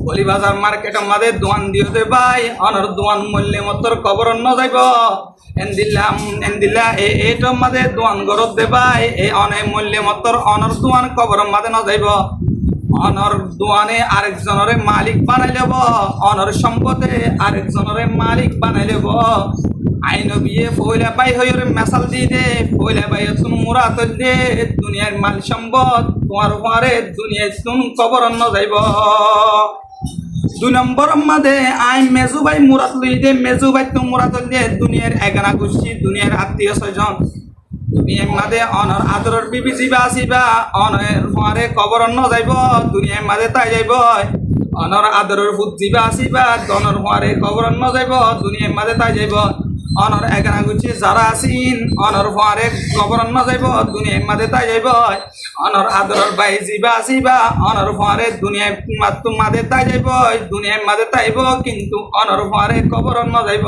বলি বাজার মার্কেটের মাঝে দোয়ান দিও দে ভাই অনর দোয়ান মূল্যে মতর কবর ন যাইব এন্দিল্লা এইটার মাঝে দোয়ান গরত দে ভাই এই অনে মূল্যে মতর অনর দোয়ান কবর মাঝে ন যাইব অনর দোয়ানে আরেকজনের মালিক বানাই লব অনর সম্পদে আরেকজনের মালিক বানাই লব আইন বিয়ে ফইলা বাই হইরে মেসাল দি দে ফইলা বাই তুমি মুরাত দে দুনিয়ার মাল সম্পদ তোমার ঘরে দুনিয়ায় তুমি কবর ন যাইব 2 নম্বর মাঝে আই মেজু ভাই মুরাত লই দে মেজু ভাই তুমি মুরাত দে দুনিয়ার এগানা গোষ্ঠী দুনিয়ার আত্মীয় স্বজন দুনিয়ার মাঝে অনর আদরের বিবি জিবা আসিবা অনের ঘরে কবর ন যাইব দুনিয়ার মাঝে তাই যাইব অনর আদরের ফুট জিবা আসিবা অনর ঘরে কবর ন যাইব দুনিয়ার মাঝে তাই যাইব অনর এগানা গুছি যারা আসিন অনর ঘরে কবর ন যাইব দুনিয়ার মাঝে তাই যাইব অনর আদরের বাই জিবা আসিবা অনর ঘরে দুনিয়ার মাঝে তাই যাইব দুনিয়ার মাঝে তাইব কিন্তু অনর ঘরে কবর ন যাইব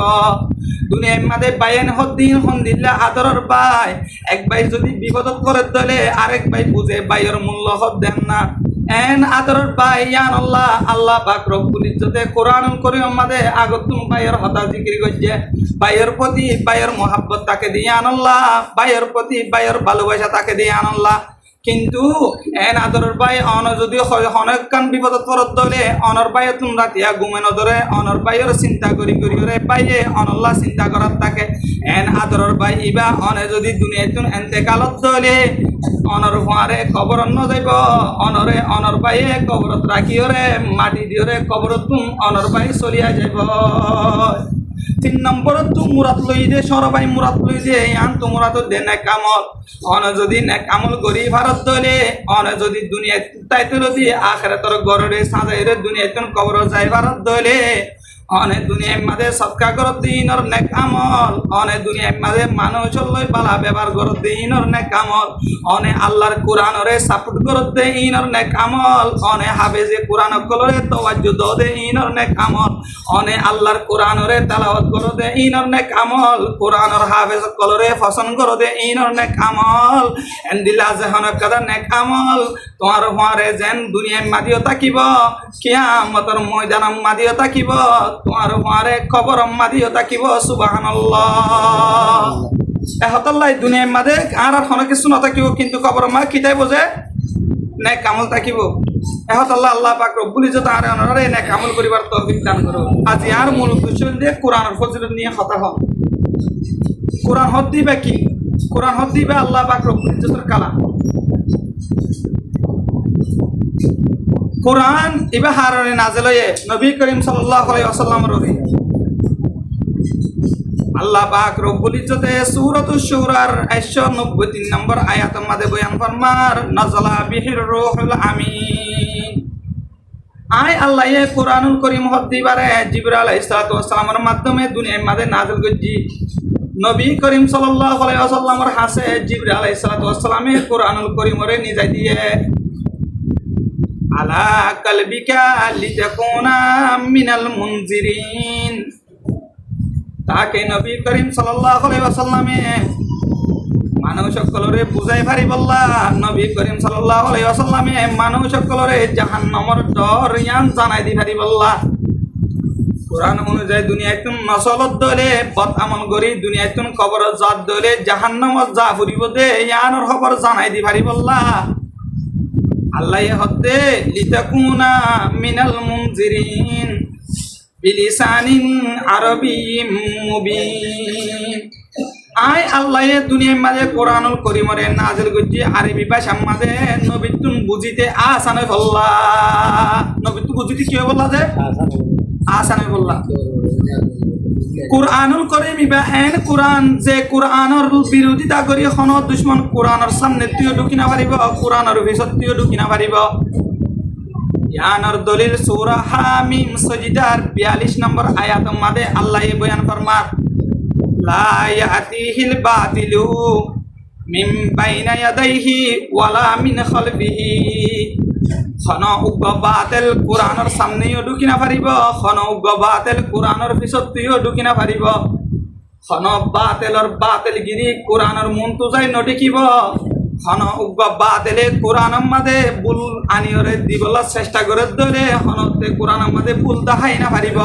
দুনিয়ার মাঝে বাইন হদ্দিন হন্দিল্লা আদরের বাই এক ভাই যদি বিপদ করে দলে আরেক ভাই বুঝে বাইয়ের মূল্য হদ দেন না এন আদরের ভাই ইয়ান আল্লাহ আল্লাহ পাক রব্বুল ইজ্জতে কোরআন করি আমাদের আগত তুমি বাইয়ের হতা জিকির করছে বাইয়ের প্রতি বাইয়ের মোহাব্বত তাকে দিয়ে আল্লাহ বাইয়ের প্রতি বাইয়ের ভালোবাসা তাকে দিয়ে আল্লাহ কিন্তু এন আদরের ভাই অন যদি অনেক কান বিপদ পরত দলে অনর ভাই তোমরা তিয়া ঘুমে নদরে অনর ভাইয়ের চিন্তা করি করি রে ভাইয়ে অনল্লাহ চিন্তা করার থাকে এন আদরের ভাই ইবা অনে যদি দুনিয়াতুন এন্তেকালত দলে অনর হুয়ারে কবর ন যাইব অনরে অনর ভাইয়ে কবরত রাখিওরে মাটি দিওরে কবরত তুম অনর ভাই চলিয়া যাইব 3 নম্বর তু মুরাত লই দে সরবাই মুরাত লই দে আন তু মুরাত দে না কামল অন যদি না কামল করি ভারত দলে অন যদি দুনিয়া তাইতে যদি আখিরাতর গররে সাজাইরে দুনিয়াতন কবর যাই ভারত দলে অনে দুনিয়ার মাঝে সৎকা করত দিনর নেক আমল অনে দুনিয়ার মাঝে মানুষ লই বালা ব্যবহার করত দিনর নেক আমল অনে আল্লাহর কোরআনরে সাপোর্ট করত দে ইনর নেক আমল অনে হাফেজে কোরআন কলরে তাওয়াজ্জু দে ইনর নেক আমল অনে আল্লাহর কোরআনরে তেলাওয়াত করত দে ইনর নেক আমল কোরআনর হাফেজ কলরে ফসন করত দে ইনর নেক আমল এন্দিলা জাহান কাদা নেক আমল তোমার হরে যেন দুনিয়ার মাদিও তাকিব কিয়ামতের ময়দান মাদিও তাকিব তোমার হরে কবর মাদিও তাকিব সুবহানাল্লাহ এহতাল্লাহ দুনিয়ার মাঝে আর কোনো কিছু না থাকিব কিন্তু কবর মা কিতাই বোঝে নেক আমল থাকিব এহতাল্লাহ আল্লাহ পাক রব্বুল ইজ্জত আর অনরে নেক আমল করিবার তৌফিক দান করো আজি আর মূল উদ্দেশ্য দিয়ে কোরআনের ফজিলত নিয়ে কথা হল কোরআন হদ দিবে কি কোরআন হদ দিবে আল্লাহ পাক রব্বুল ইজ্জতের কালাম কোরআন ইবা হারনে নাজিল হয়ে নবী করিম সাল্লাল্লাহু আলাইহি ওয়াসাল্লামের ওরে আল্লাহ পাক রব্বুল ইজ্জতে সূরাতুশ শুরার 193 নম্বর আয়াতের মধ্যে বয়ান ফরমার নাযালা বিহির রূহুল আমিন আয় আল্লাহ এ কোরআনুল কারীম হদ দিবারে জিবরাইল আলাইহিস সালাতু ওয়াস সালামের মাধ্যমে দুনিয়ার মধ্যে নাযিল করছি নবী করিম সাল্লাল্লাহু আলাইহি ওয়াসাল্লামের হাসে জিবরাইল আলাইহিস সালাতু ওয়াস সালামে কোরআনুল কারীমরে নিজাই দিয়ে আলা কলবিকা লিতাকুনা মিনাল মুনজিরিন তাকে নবী করিম সাল্লাল্লাহু আলাইহি ওয়াসাল্লামে মানুষ সকলরে বুঝাই পারি বল্লা নবী করিম সাল্লাল্লাহু আলাইহি ওয়াসাল্লামে মানুষ সকলরে জাহান্নামের ডর ইয়ান জানাই দি পারি বল্লা কোরআন অনুযায়ী দুনিয়াতুন নসলত দলে বদ আমল করি দুনিয়াতুন কবর জাত দলে জাহান্নামত যা ফুরিব দে ইয়ানোর খবর জানাই দি পারি বল্লা আল্লাহ হতে লিতাকুনা মিনাল মুনজিরিন বিলিসানিন আরবিয়্যিম মুবিন আয় আল্লাহ দুনিয়ার মাঝে কোরআনুল কারীমরে নাযিল করছি আরবি ভাষার মাঝে নবীতুন বুঝিতে আসান বল্লা নবীতু বুঝিতে কি বল্লা যে আসান বল্লা কোরআনুল কারীম ইবা এন কোরআন যে কোরআনের বিরোধিতা করি হন দুশমন কোরআনের সামনে তুই ঢুকি না পারিব কোরআনের ভিতর তুই ঢুকি না পারিব ইয়ানোর দলিল সূরা হামিম সজিদার 42 নম্বর আয়াতের মধ্যে আল্লাহ বয়ান ফরমান লা ইয়াতিহিল বাতিলু মিন বাইনা ইয়াদাইহি ওয়ালা মিন খালফিহি খন উগ্র বাতিল কোরআনের সামনেও ঢুকি না পারিব খন উগ্র বাতিল কোরআনের পিছত তুইও ঢুকি না পারিব খন বাতিলর বাতিলগিরি কোরআনের মন তো যাই নটিকিব হন উগ্র বাতেলে কোরআন আমাদে বুল আনিয়রে দিবলা চেষ্টা করে ধরে হনতে কোরআন আমাদে বুল দেখাই না পারিব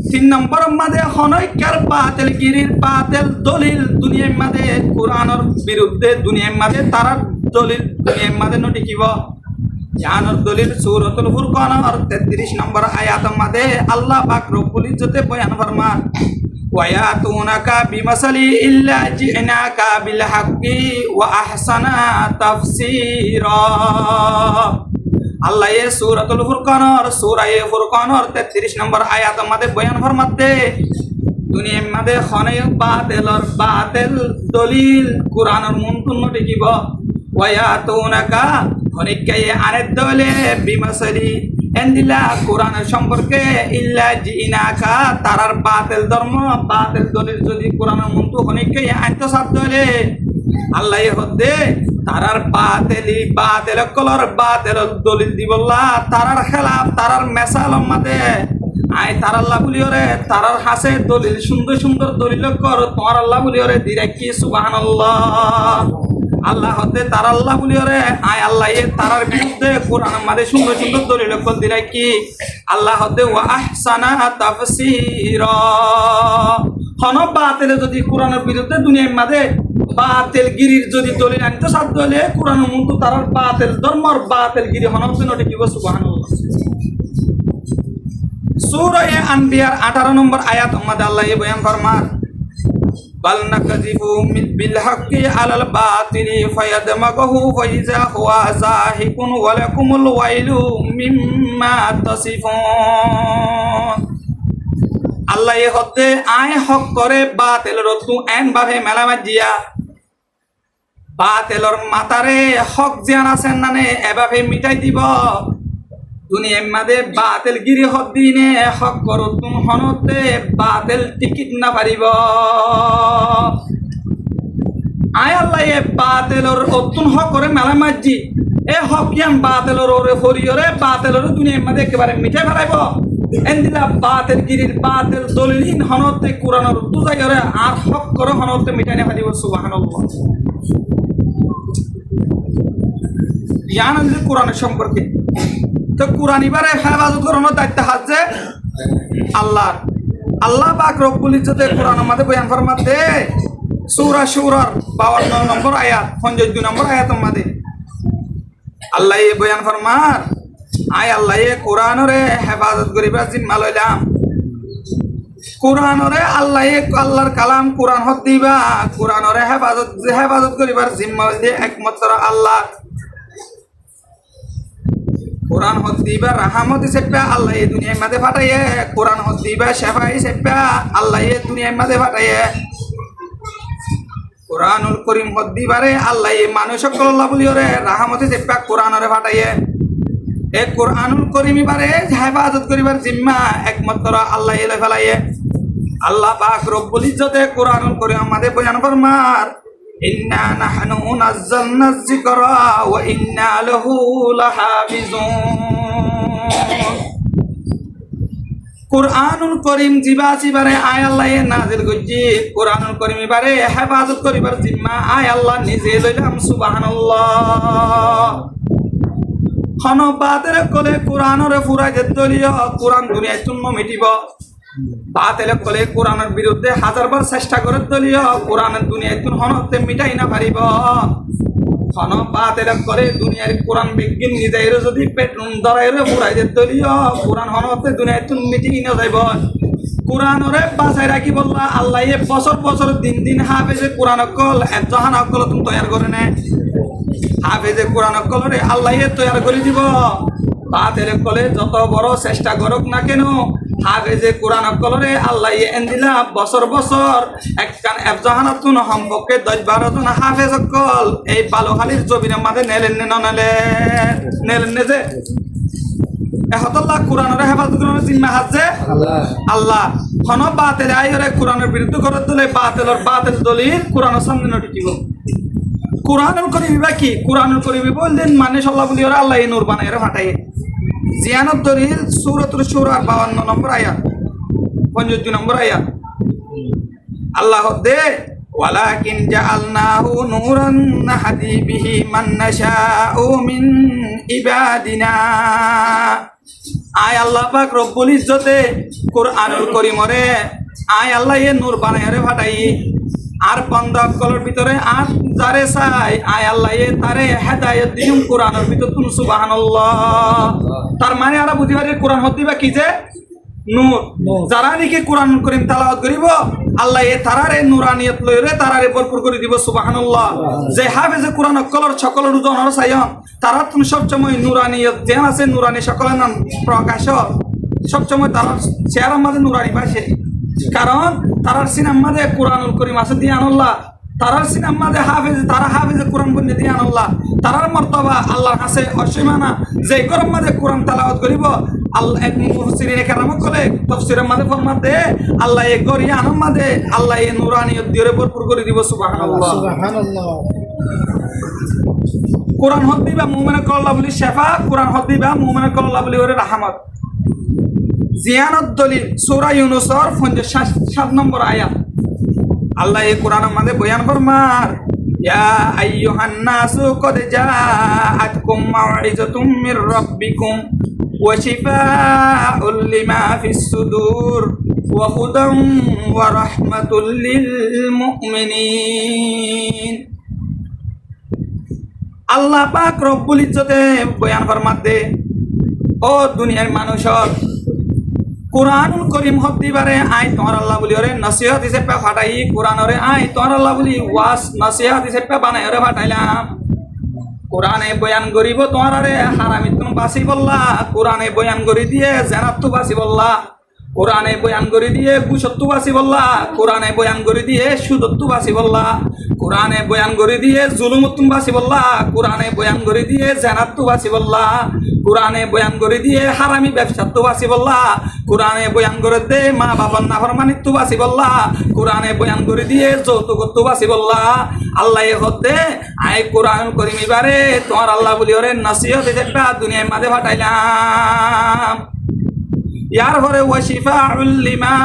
3 নম্বর মাদে হনৈক্যার বাতেল গিরির বাতেল দলিল দুনিয়ার মাদে কোরআনের বিরুদ্ধে দুনিয়ার মাদে তারা দলিল দুনিয়ার মাদে নটিকিব জানার দলিল সূরাতুল ফুরকানের 33 নম্বর আয়াত মাদে আল্লাহ পাক রব্বুল ইজ্জতে বয়ান ফরমান ওয়ায়াতুনাকা বিমাসালি ইল্লা জিনাকা বিল হাক্কি ওয়া আহসানা তাফসীরা আল্লাহ এ সূরাতুল ফুরকানের সূরা এ ফুরকানের 33 নম্বর আয়াত মাদে বয়ান ফরমাতে দুনিয়ার মাদে খনে বাতিলর বাতিল দলিল কোরআনের মুনতুন দেখিব ওয়ায়াতুনাকা খনিকায়ে আনের দলে বিমাসালি এন্দিলা কোরআনের সম্পর্কে ইল্লা জিনাকা তারার বাতিল ধর্ম বাতিল দলিল যদি কোরআনের মুনতু খনিকায়ে আনতে সাধ্য হলে আল্লাহ হদে তারার বাতিলি বাতিল কলর বাতিল দলিল দিবল্লা তারার খেলাফ তারার মেসাল মাদে আই তার আল্লাহ বলিওরে তারার হাসে দলিল সুন্দর সুন্দর দলিল কর তোমার আল্লাহ বলিওরে দিরাকি সুবহানাল্লাহ আল্লাহ হতে তার আল্লাহ বলিওরে আই আল্লাহ এ তারার বিরুদ্ধে কোরআন মাদে সুন্দর সুন্দর দলিল কর দিরাকি আল্লাহ হতে ওয়া আহসানা তাফসীরা হন বাতিলে যদি কোরআনের বিরুদ্ধে দুনিয়ার মাদে বাতিল গিরির যদি দলিল আনতে সাধ্য হলে কোরআনের মতো তারার বাতিল ধর্মর বাতিল গিরি হনতে নটি কি সুবহানাল্লাহ সূরা আনবিয়ার 18 নম্বর আয়াত আমাদের আল্লাহ বয়ান ফরমান বাল নাকযিবু বিল হাক্কি আলাল বাতিলি ফায়াদমাগহু ফাইজা হুয়া যাহিকুন ওয়া লাকুমুল ওয়াইলু মিম্মা তাসিফুন আল্লাহ এ হতে আয় হক করে বাতিলের তু এন ভাবে মেলামাজিয়া বাতিলর মাতারে হক জিয়ান আছেন নানে এভাবে মিটাই দিব দুনিয়ার মাঝে বাতিল গিরি হক দিনে হক করো তুম হনতে বাতিল টিকিট না পারিব আয় আল্লাহ এ বাতিলর অতুন হক করে মেলা মাজি এ হক ইয়ান বাতিলর ওরে হরিয়রে বাতিলর দুনিয়ার মাঝে একেবারে মিটাই ফেলাইব এন্দিলা বাতিল গিরির বাতিল দলিলহীন হনতে কোরআনের তুজাই করে আর হক করে হনতে মিটাই না পারিব সুবহানাল্লাহ জানেন যে কোরআনের সম্পর্কে তো কোরআন এবারে হেফাজত করানোর দায়িত্ব হাজে আল্লাহর আল্লাহ পাক রব্বুল ইজ্জতে কোরআন আমাদের বয়ান ফরমাতে সূরা শুরার 52 নম্বর আয়াত 52 নম্বর আয়াত আমাদের আল্লাহ এই বয়ান ফরমার আয় আল্লাহ এ কোরআনরে হেফাজত করিবার জিম্মা লইলাম কোরআনরে আল্লাহ আল্লাহর কালাম কোরআন হক দিবা কোরআনরে হেফাজত করিবার জিম্মা হইছে একমাত্র আল্লাহ কোরআন হক দিবা রাহমত হিসেবে আল্লাহ এই দুনিয়ার মাঝে ফাটাইয়ে কোরআন হক দিবা শেফা হিসেবে আল্লাহ এই দুনিয়ার মাঝে ফাটাইয়ে কোরআনুল করিম হক দিবারে আল্লাহ এই মানুষ সকল আল্লাহ বলিওরে রাহমত হিসেবে কোরআনরে ফাটাইয়ে এ কোরআনুল করিম এবারে হেফাজত করিবার জিম্মা একমাত্র আল্লাহ এলে ফেলাইয়ে আল্লাহ পাক রব্বুল ইজ্জতে কোরআনুল করিম আমাদের বয়ান ফরমার ইন্না নাহনু নাযালনা যিকরা ওয়া ইন্না লাহু লাহাফিজুন কোরআনুল করিম জিবা জিবারে আয় আল্লাহ নাজিল করছি কোরআনুল করিম এবারে হেফাজত করিবার জিম্মা আয় আল্লাহ নিজে লইলাম সুবহানাল্লাহ হন বাতের কলে কোরআনরে ফুরাই দলীয় কোরআন দুনিয়ায় চূন্য মিটিব বাতের কলে কোরআনের বিরুদ্ধে হাজারবার চেষ্টা করে দলীয় কোরআনের দুনিয়ায় তুন হনতে মিটাই না পারিব হন বাতের কলে দুনিয়ার কোরআন বিজ্ঞান নিজের যদি পেট্রোল ধরাইরে ফুরাই দলীয় কোরআন হনতে দুনিয়ায় তুন মিটিই না যাইব কোরআনরে বাঁচাই রাখি বললা আল্লাহ বছর বছর দিন দিন হাফেজে কোরআন কল জাহান অকল তুমি তৈরি করে নে হাফেজে কোরআন কলরে আল্লাহ তৈরি করে দিব বাতের কলে যত বড় চেষ্টা করুক না কেন হাফেজে কোরআন কলরে আল্লাহ এন্দিলা বছর বছর একখান জাহানাতুন সম্পর্কে 10-12 জন হাফেজ কল এই বালুখালীর জমিনের মাঝে নেলেন নেলেন যে এহতাল্লাহ কোরআনের হেফাজত করার জিম্মা হাজে আল্লাহ হন বাতেল আইরে কোরআনের বিরুদ্ধে করে দিলে বাতেলর বাতেল দলিল কোরআনের সামনে নটিকিব কোরআনুল করিম কি কোরআনুল করিম বললেন মানে আল্লাহ বলি ওরা আল্লাহ নূর বানাইরে ফাটাইয়ে জিয়ানত দলিল সূরাতুল শুরা 52 নম্বর আয়াত 55 নম্বর আয়াত আল্লাহ দে ওয়ালাকিন জাআলনাহু নূরান নাহদি বিহি মান নাশাউ মিন ইবাদিনা। আয় আল্লাহ পাক রব্বুল ইজ্জতে কুরআনুল কারীমরে আয় আল্লাহ এ নূর বানায় রে ফাটাই আর বান্দা কলর ভিতরে আর যারে চাই আয় আল্লাহ এ তারে হেদায়েত দিম কোরআনের ভিতর তুমি সুবহানাল্লাহ। তার মানে আমরা বুঝি পারি কোরআন হদিবা কি যে নূর। যারা নাকি কোরআন করিম তেলাওয়াত করিব আল্লাহ এ তারারে নূরানিয়ত লইরে তারারে ভরপুর করে দিব সুবহানাল্লাহ। যে হাফেজে কোরআন কলর সকলের উদাহরণ চাইন তারা তুমি সবসময় নূরানিয়ত যে আছে নূরানি সকলের নাম প্রকাশ সবসময় তারা চেহারার মাঝে নূরানি পাশে, কারণ তারার সিনার মাঝে কোরআনুল করিম আছে দিয়ে আনল্লাহ, তারার সিনার মাঝে তারা হাফেজে কোরআন বন্ধে দিয়ে আনল্লাহ, তারার মর্তবা আল্লাহর কাছে অসীমানা। যে গরম মাঝে কোরআন তেলাওয়াত করিব আল্লাহ এক মুফাসসিরিনে কেরাম কলে তাফসীরের মাঝে ফরমাতে আল্লাহ এ গরিয়া আনম মাঝে আল্লাহ এ নূরানিয়ত দিয়ে ভরপুর করে দিব সুবহানাল্লাহ। সুবহানাল্লাহ। কোরআন হদ দিবা মুমিনে কল্লা বলি শেফা, কোরআন হদ দিবা মুমিনে কল্লা বলি ওরে রাহমত। জিয়ানত দলিল সূরা ইউনূসের 57 নম্বর আয়াত আল্লাহ এই কোরআনের মধ্যে বয়ান ফরমার ইয়া আইয়ুহান নাসু ক্বাদ জাআতকুম মাউইযাতুম মির রাব্বিকুম ওয়া শিফাউল লিমা ফিস সুদূর ওয়া হুদাম ওয়া রাহমাতুল লিল মুমিনিন। আল্লাহ পাক রব্বুল ইজ্জতে বয়ান ফরমাতে ও দুনিয়ার মানুষর কোরআনুল করিম হদ দিবারে আই তোমার আল্লাহ বলি ওরে নসিহত হিসেবে ফাটাই কোরআনরে আই তোমার আল্লাহ বলি ওয়াস নসিহত হিসেবে বানাই ওরে ফাটাইলাম। কোরআনে বয়ান করিব তোমার আরে হারামিত বাসি বললা, কোরআনে বয়ান করি দিয়ে জেনাত বাসি বললা, কোরআনে বয়ান করে দিয়ে গুসত্তু বাসি বললা, কোরআনে বয়ান করে দিয়ে সুদত্তু বাসি বললা, কোরআনে বয়ান করে দিয়ে জুলুমুত্তুম বাসি বললা, কোরআনে বয়ান করে দিয়ে জেনাত্তু বাসি বললা, কোরআনে বয়ান করে দিয়ে হারামি ব্যবসাত্তু বাসি বললা, কোরআনে বয়ান করে দে মা বাবার নাফরমানিত্তু বাসি বললা, কোরআনে বয়ান করে দিয়ে যৌতুকত্তু বাসি বললা। আল্লাহ হতে আই কোরআন করিম এবারে তোমার আল্লাহ বলি ওরে নসিহত একটা দুনিয়ার মাঝে ফাটাইলাম। ইয়ার পরে ওয়াশিফাউল লিমা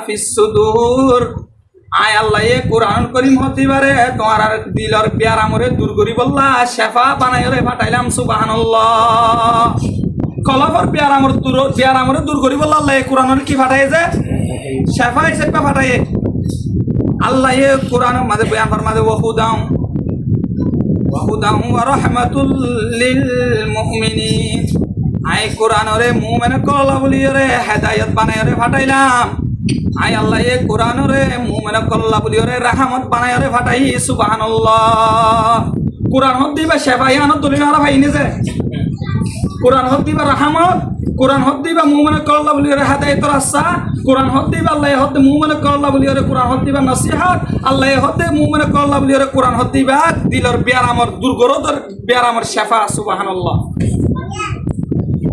ফিস সুদূর আয় আল্লাহ এ কোরআন করিম হতে পারে তোমার আর দিলর প্যার আমরে দূর করি বললা শেফা বানাই রে ফাটাইলাম সুবহানাল্লাহ। কলফর প্যার আমরে দূর করি বললা আল্লাহ এ কোরআনের কি ফাটাই যে শেফা হিসেবে ফাটাই। আল্লাহ এ কোরআনের মাঝে বয়ান ফরমাতে ওয়া হুদাম ওয়া রাহমাতুল লিল মুমিনিন আই কোরআনরে মুমিনে কল্লা বলি রে হেদায়েত বানায় রে ফাটাইলাম। আই আল্লাহ এ কোরআনরে মুমিনে কল্লা বলি রে রাহমত বানায় রে ফাটাই সুবহানাল্লাহ। কোরআন হদ দিবা শেফাই আনত দলিল আর ভাই নিজে কোরআন হদ দিবা রাহমত, কোরআন হদ দিবা মুমিনে কল্লা বলি রে হেদায়েতর আশা, কোরআন হদ দিবা আল্লাহ হদ মুমিনে কল্লা বলি রে কোরআন হদ দিবা নসিহত, আল্লাহ হদ মুমিনে কল্লা বলি রে কোরআন হদ দিবা দিলর বিয়ার আমর দুর্গরদর বিয়ার আমর শেফা সুবহানাল্লাহ।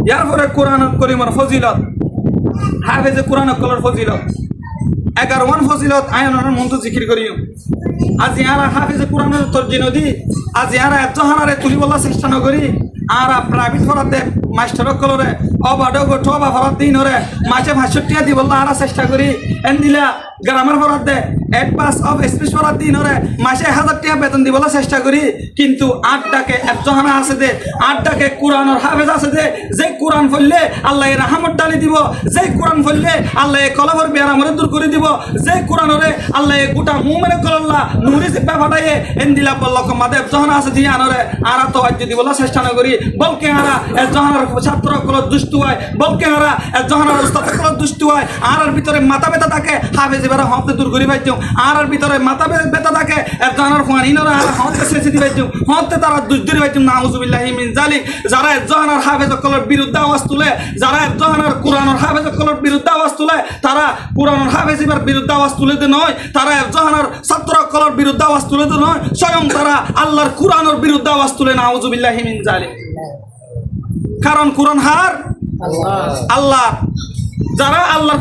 ইয়ার পরে কোরআন করিমের ফজিলত হাফেজে কোরআন কলর ফজিলত 11 ফজিলত আয়নের মন্ত্র জিকির করিও। আজ ইয়ারা হাফেজে কোরআনের তর্জি নদী আজ ইয়ারা এতহানারে তুলিবলা চেষ্টা নকরি আর প্রাইভেট ফরাতে মাস্টার কলরে অবাডো গোঠো বা ফরাত দিন ওরে মাসে 65 দি বললা আরা চেষ্টা করি এন দিলা গ্রামের ফরাত দে অ্যাডভান্স অফ স্পেস ফরাত দিন ওরে মাসে 1000 টাকা বেতন দিবলা চেষ্টা করি, কিন্তু 8 ডাকে একজহানা আছে দে 8 ডাকে কোরআনের হাফেজ আছে দে যে কোরআন পড়লে আল্লাহ এর রহমত ডালি দিব, যে কোরআন পড়লে আল্লাহ এ কলবর বিয়ার আমরে দূর করে দিব, যে কোরআনরে আল্লাহ এ গোটা মুমিনে কল্লা নুরি সিপা ফাটাইয়ে এন দিলা বলক মাদে একজহানা আছে দি আনরে আরা তো আজ দিবলা চেষ্টা না করি বলকে আরা একজহানার ছাত্র কল দুষ্ট হয়, বলকে আরা একজহানার উস্তাদ কল দুষ্ট হয়, আর ভিতরে মাথা ব্যথা থাকে হাফেজ এবার হতে দূর করি পাইছো, আর ভিতরে মাথা ব্যথা থাকে একজহানার ফানিনরা আর হতে শেষে দি পাইছো হতে তারা দুজদুরি পাইছো নাউজুবিল্লাহি মিন জালিক। যারা একজহানার হাফেজ কলর বিরুদ্ধে আওয়াজ তুলে, যারা একজহানার কোরআনের হাফেজ কলর বিরুদ্ধে আওয়াজ তুলে, তারা কোরআনের হাফেজ এবার বিরুদ্ধে আওয়াজ তুলে দে নয়, তারা একজহানার ছাত্র কলর বিরুদ্ধে আওয়াজ তুলে দে নয়, স্বয়ং তারা আল্লাহর কোরআনের বিরুদ্ধে আওয়াজ তুলে নাউজুবিল্লাহি মিন জালিক। কারণ কোরআন হার আল্লাহ, যারা আল্লাহর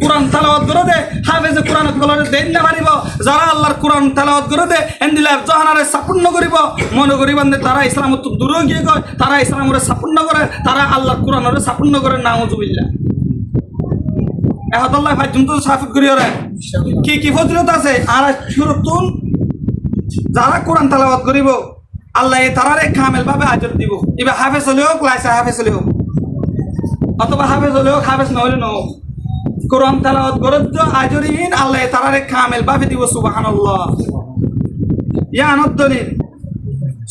কোরআন তেলাওয়াত করে দে হাফেজে কোরআন কলরে দেন না পারিব, যারা আল্লাহর কোরআন তেলাওয়াত করে দে এন্দিলা জাহানারে সাপূর্ণ করিব মনে করিবান দে তারা ইসলামত তো দূর গিয়ে কয়, তারা ইসলামরে সাপূর্ণ করে, তারা আল্লাহর কোরআনরে সাপূর্ণ করে নাউজুবিল্লাহ। এহদাল্লাহ ভাই জুমতো সাফিক করি ওরে কি কি ফজিলত আছে আর শুরুতুন যারা কোরআন তেলাওয়াত করিব আল্লাহ তারারে কামেল ভাবে আজর দিব এবার হাফেজ হলে হোক লাইসা হাফেজ হলে হোক অথবা হাফেজ হলে হোক হাফেজ নহলে নহোক কোরআন তেলাওয়াত করে তো আজরিন আল্লাহ তারারে কামেল ভাবে দিব সুবহানাল্লাহ। ইয়া আনদ্দলিল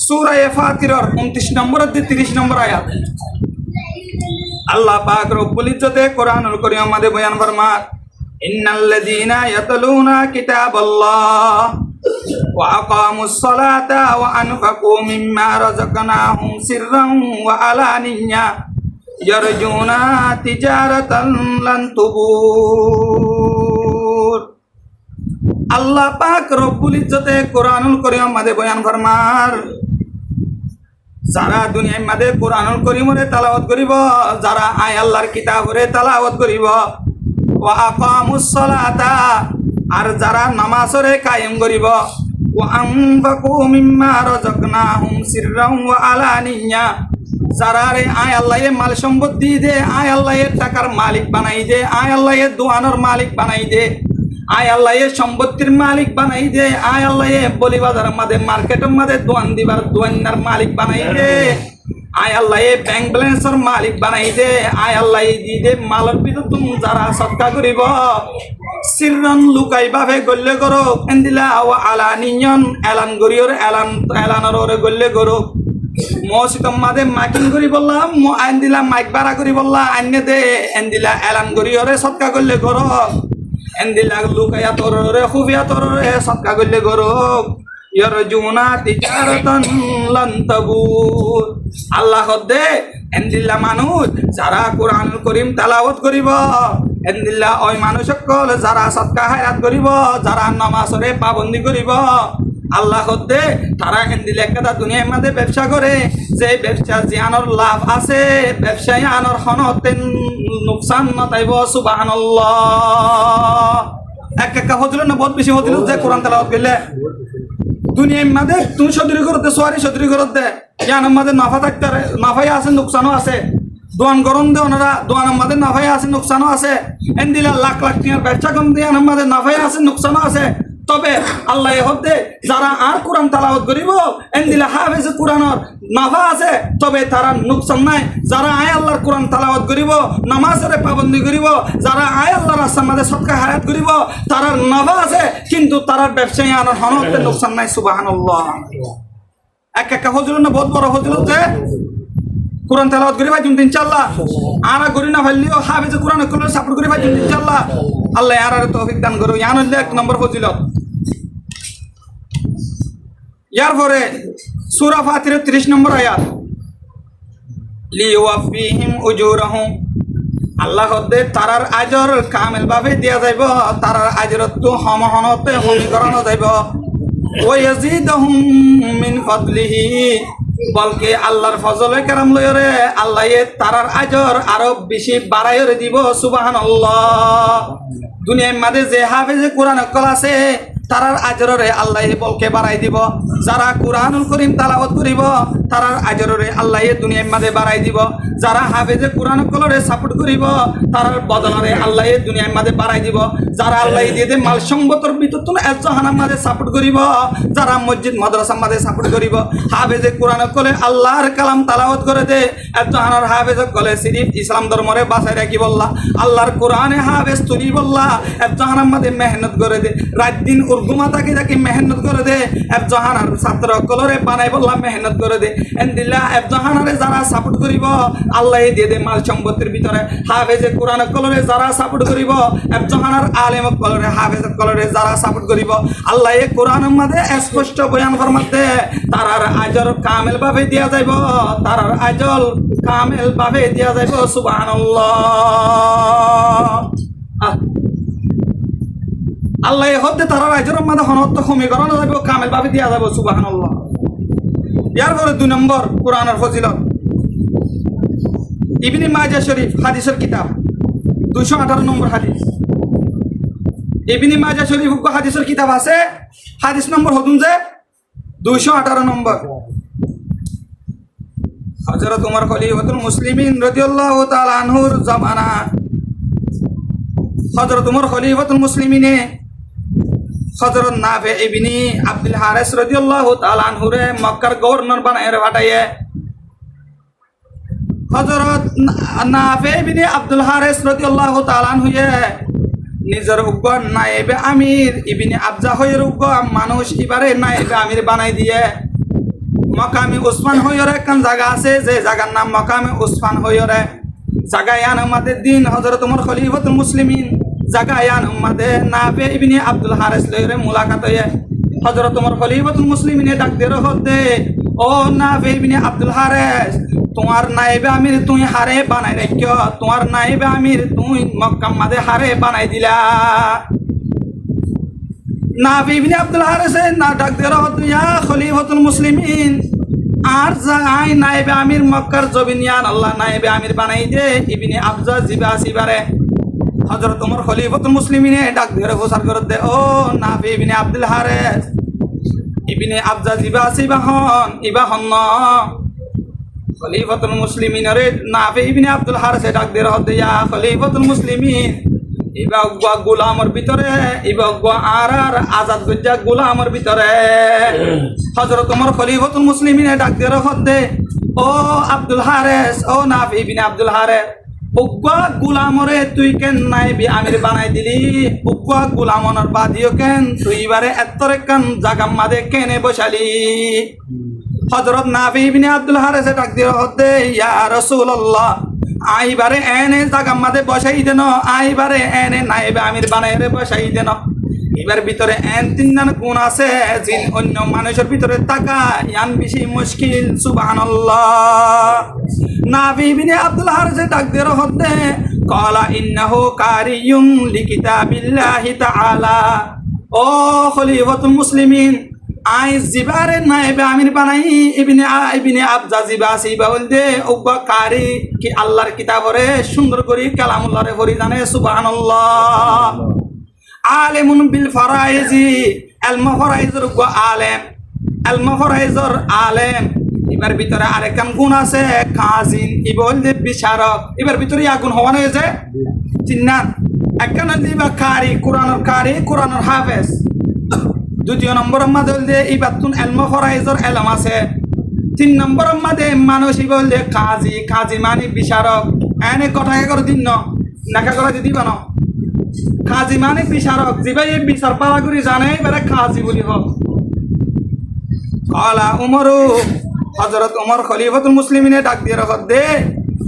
সূরা ফাতিরার 29 নম্বর থেকে 30 নম্বর আয়াত আল্লাহ পাক রব্বুল ইজ্জতে কোরআনুল কারীম আমাদের বয়ান ফরমান ইন্নাল্লাযীনা ইয়াতলুনা কিতাবাল্লাহ ওয়া আকামুস সালাতা ওয়া আনফাকু মিম্মা রাযাকনাহুম সিররান ওয়া আলানিয়া ইয়ারজুনা তিজারাতান লান তুবুর। আল্লাহ পাক রব্বুল ইজ্জতে কোরআনুল কারীম আমাদের বয়ান ফরমান যারা দুনিয়ার মাঝে কোরআনুল কারীমরে তেলাওয়াত করিব যারা আয় আল্লাহর কিতাবরে তেলাওয়াত করিব ওয়া আকামুস সালাতা আর যারা নামাজরে কায়েম করিব ওয়া আনফাকু মিম্মা রাযাকনাহুম সিররান ওয়া আলানিয়া যারা রে আয় আল্লাহে মাল সম্পত্তি দে আয় আল্লাহে টাকার মালিক বানাই দে আয় আল্লাহে দোয়ানোর মালিক বানাই দে আয় আল্লাহে সম্পত্তির মালিক বানাই দে আয় আল্লাহে বলি বাজারের মাঝে মার্কেটের মাঝে দোয়ান দিবার দোয়ান্নার মালিক বানাই দে আয় আল্লাহে ব্যাংক ব্যালেন্সের মালিক বানাই দে আয় আল্লাহে দি দে মালের ভিতর তুমি যারা সৎকা করিব সিররান লুকাই ভাবে গল্লে করো এন্দিলা ওয়া আলানিয়ন এলান গরিয়র এলানর ওরে গল্লে করো মসজিদের মাঝে মাইকিং করি বললাম এন্দিলা মাইক ভাড়া করি বললা আন্য দে এন্দিলা এলান গরিয়রে সৎকা করলে করো এন্দিলা লুকাইয়া তোরে খুবিয়া তোরে সৎকা করলে করো ইয়ারজুনা তিজারাতান লান তাবুর। আল্লাহ দে এন্দিল্লা মানুষ যারা কোরআনুল কারীম তেলাওয়াত করিব এন্দিল্লা ওই মানুষ সকল যারা সদকা হায়াত করিব যারা নামাজরে পাবন্দি করিব আল্লাহ দে তারা এন্দিল্লা একটা দুনিয়ার মধ্যে ব্যবসা করে যে ব্যবসা জিয়ানোর লাভ আছে ব্যবসায়ী আনোর হনতেন নুকসান নতাইব সুবহানাল্লাহ। একটা হছিল না বহুত বেশি হছিল যে কোরআন তেলাওয়াত করলে দুনিয়ার মাঝে তুমি সদরি করতে সোয়ারি সদরি করতে ইয়ানোর মাঝে নাফা থাকতে নাফাই আছে নুকসানও আছে দোয়ান গরম দে ওনারা দোয়ানের মাঝে নাফাই আছে নুকসানও আছে এন্দিলা লাখ লাখ টাকার ব্যবসা কম দিয়ে আনার মাঝে নাফাই আছে নুকসানও আছে। তবে আল্লাহ হতে যারা আর কোরআন তেলাওয়াত করিব এন্দিলা হাফেজ কোরআনের নাফা আছে তবে তারা নুকসান নাই। যারা আয় আল্লাহর কোরআন তেলাওয়াত করিব নামাজের পাবন্দি করিব যারা আয় আল্লাহর রাস্তার মাঝে সদকা হায়াত করিব তারার নাফা আছে কিন্তু তারার ব্যবসায়ী আনার হনতে নুকসান নাই সুবহানাল্লাহ। একটা হজল না বহুত বড় হজল যে কোরআন তেলাওয়াত করি ভাই তুমি ইনশাআল্লাহ আরা করি না ভাইলিও হাফেজ কোরআন কলে সাপোর্ট করি ভাই তুমি ইনশাআল্লাহ আল্লাহ আর তৌফিক দান করো। ইয়ান হইলে এক নম্বর ফজিলত। ইয়ার পরে সূরা ফাতিরের 30 নম্বর আয়াত লিওয়াফিহিম উজুরাহুম আল্লাহ দে তারার আজর কামেল ভাবে দিয়া যাইব তারার আজরত তো হমহনতে সমীকরণ যাইব ওয়া ইয়াজিদুহুম মিন ফাদলিহি বলকে আল্লাহর ফজলে কেরাম লয়রে আল্লাহ তারার আজর আরো বেশি বাড়াইরে দিব সুবহানাল্লাহ। দুনিয়ার মাঝে যে হাফেজে কোরআন কল আছে তারার আজরে আল্লাহ বলকে বাড়াই দিব যারা কোরআনুল কারীম তেলাওয়াত করিব তারার আজরে আল্লাহ দুনিয়ার মাঝে বাড়াই দিব যারা হাফেজে কোরআন কলরে সাপোর্ট করিব তারার বদলে আল্লাহ দুনিয়ার মাঝে বাড়াই দিব যারা আল্লাহ দিয়ে মাল সম্পদের ভিতর তুমি এজহানার মাঝে সাপোর্ট করিব যারা মসজিদ মাদ্রাসার মাঝে সাপোর্ট করিব হাফেজে কোরআন কলে আল্লাহর কালাম তেলাওয়াত করে দে এজহানার হাফেজ কলে সিরিফ ইসলাম ধর্মরে বাঁচাই রাখি বললা আল্লাহর কোরআনে হাফেজ তুলি বললা এজহানার মাঝে মেহনত করে দে রাত দিন ঘুমা থাকি থাকি মেহনত করে দে এফজাহানার ছাত্র কলরে বানাই বললাম মেহনত করে দে এন্দিল্লা এফজাহানারে যারা সাপোর্ট করিব আল্লাহ দিয়ে দে মাল সম্পত্তির ভিতরে হাফেজে কোরআন কলরে যারা সাপোর্ট করিব এফজাহানার আলেম কলরে হাফেজ কলরে যারা সাপোর্ট করিব আল্লাহ কোরআনের মধ্যে স্পষ্ট বয়ান ফরমাতে তারার আজর কামেল ভাবে দিয়া যাইব তারার আজল কামেল ভাবে দিয়া যাইব সুবহানাল্লাহ। আল্লাহ হতে তারা রাজ্যের মধ্যে হনত্ব সমীকরণ যাবে কামেল ভাবে দিয়া যাবে সুবহানাল্লাহ। ইয়ার পরে 2 নম্বর কোরআনের ফজিলত ইবনে মাজাহ শরীফ হাদিসের কিতাব 218 নম্বর হাদিস ইবনে মাজাহ শরীফ হাদিসের কিতাব আছে হাদিস নম্বর হতুন যে 218 নম্বর হযরত ওমর খলিফাতুল মুসলিমিন রাদিয়াল্লাহু তাআলা আনহুর জামানা হযরত ওমর খলিফাতুল মুসলিমিনে হযরত নাফি ইবনে আব্দুল হারিস রাদিয়াল্লাহু তাআলা আনহুরে মক্কার গভর্নর বানায় পাঠাইয়ে হযরত নাফি ইবনে আব্দুল হারিস রাদিয়াল্লাহু তাআলা আনহুয়ে নিজের উগ্র নায়েবে আমির ইবনে আবজা হয়ে উগ্র মানুষ এবারে নায়েবে আমির বানাই দিয়ে মকামে উসমান হইরে একখান জায়গা আছে যে জায়গার নাম মকামে উসমান হইরে জায়গায় আমাদের দিন হযরত ওমর খলিফাতুল মুসলিমিন জায়গায় আমাদের নাফি ইবনে আব্দুল হারিস লইরে মুলাকাত হয়ে হযরত ওমর খলিফাতুল মুসলিমিনে ডাক দিয়ে হতে ও নাফি ইবনে আব্দুল হারিস তোমার নায়েবে আমির তুই হারে বানাই রাখিও তোমার নায়েবে আমির তুই মক্কা মাদে হারে বানাই দিলা নাফি ইবনে আব্দুল হারিস না ডাক দিয়ে হতে ইয়া খলিফাতুল মুসলিমিন আর জাগাই নায়েবে আমির মক্কার জবিনিয়ান আল্লাহ নায়েবে আমির বানাই দে ইবনে আবজা জিবা আসিবারে হযরত ওমর খলিফাতুল মুসলিমিনে ডাক দিয়ে প্রচার করে দে ও নাফি ইবনে আব্দুল হারিস ইবনে আবজা জিবা আসিবা হন ইবা হন না খলিফাতুল মুসলিমিন রে নাফি ইবনে আব্দুল হারিস ডাক দিয়ে হতে ইয়া খলিফাতুল মুসলিমিন ইবা গোলামর ভিতরে ইবা আর আজাদ গজ্জা গোলামর ভিতরে হযরত ওমর খলিফাতুল মুসলিমিনে ডাক দিয়ে হতে ও আব্দুল হারিস ও নাফি ইবনে আব্দুল হারিস উগ্র গোলামরে তুই কেন নাইবি আমির বানাই দিলি উগ্র গোলামনের বাদিও কেন তুই এবারে এতরে কান জাগাম মাদে কেনে বসালি হযরত নাফি ইবনে আব্দুল হারিস ডাক দিয়ে হতে ইয়া রাসূলুল্লাহ আইবারে এনে জাগাম মাদে বসাই দেন আইবারে এনে নাইবে আমির বানাই রে বসাই দেন এবার ভিতরে এন তিনজন গুণ আছে জিন অন্য মানুষের ভিতরে থাকা ইয়ান বেশি মুশকিল সুবহানাল্লাহ নাফি ইবনে আব্দুল হারিস ডাক দিয়ে হতে ক্বালা ইন্নাহু কারিয়ুম লিকিতাবিল্লাহি তাআলা ও খলিফাতুল মুসলিমিন আই জিবারে নায়েবে আমির বানাই ইবনে আবজা জিবা আসিবা বলতে উগ্র কারি কি আল্লাহর কিতাবরে সুন্দর করে কালামুল্লাহরে পড়ি জানে সুবহানাল্লাহ আলেমুন বিল ফারাইজি আলম ফারাইজর উগ্র আলেম আলম ফারাইজর আলেম এবার ভিতরে আরেকখান গুণ আছে কাজিন ই বলতে বিচারক এবার ভিতরে আগুন হওয়া হয়েছে চিন্নান একখান দিবা কারি কোরআনের হাফেজ দ্বিতীয় নম্বরের মাঝে বলতে ইবাতুন আলম ফারাইজর আলম আছে তিন নম্বরের মাঝে মানুষ ই বলতে কাজি মানে বিচারক এনে কথা করে দিন নাকা করে দিবা না কাজী মানে বিচারক যেভাবে এই বিচার পালা করে জানে এবারে কাজী বলি হোক কলা উমরু হযরত ওমর খলিফাতুল মুসলিমিনে ডাক দিয়ে রাখত দে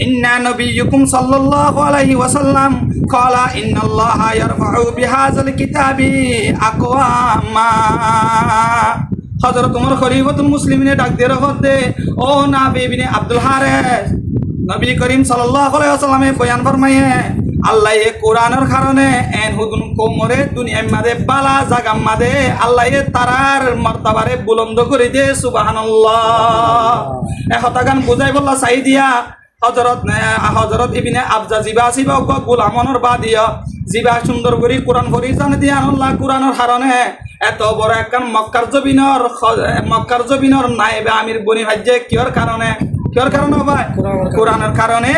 ইন্না নবিয়্যুকুম সাল্লাল্লাহু আলাইহি ওয়াসাল্লাম ক্বালা ইন্নাল্লাহা ইয়ারফাউ বিহাযাল কিতাবি আকওয়ামা হযরত ওমর খলিফাতুল মুসলিমিনে ডাক দিয়ে রাখত দে ও নাফি ইবনে আব্দুল হারিস নবী করিম সাল্লাল্লাহু আলাইহি ওয়াসাল্লামে বয়ান ফরমায়ে আল্লাহ এ কোরআনের কারণে এন হুদুন কোমরে দুনিয়ার মাঝে বালা জাগাম মাঝে আল্লাহ এ তারার মর্তবারে বুলন্দ করে দে সুবহানাল্লাহ একটা গান বুঝাই বললা চাই দিয়া হযরত ইবনে আবজা জিবা আসিবা গোলামনের বাদিয়া জিবা সুন্দর করে কোরআন পড়ি জানে দিয়া আল্লাহ কোরআনের কারণে এত বড় একখান মক্কার জবিনর নায়েবে আমির বনি ভাজ্যে কিয়র কারণে ভাই কোরআনের কারণে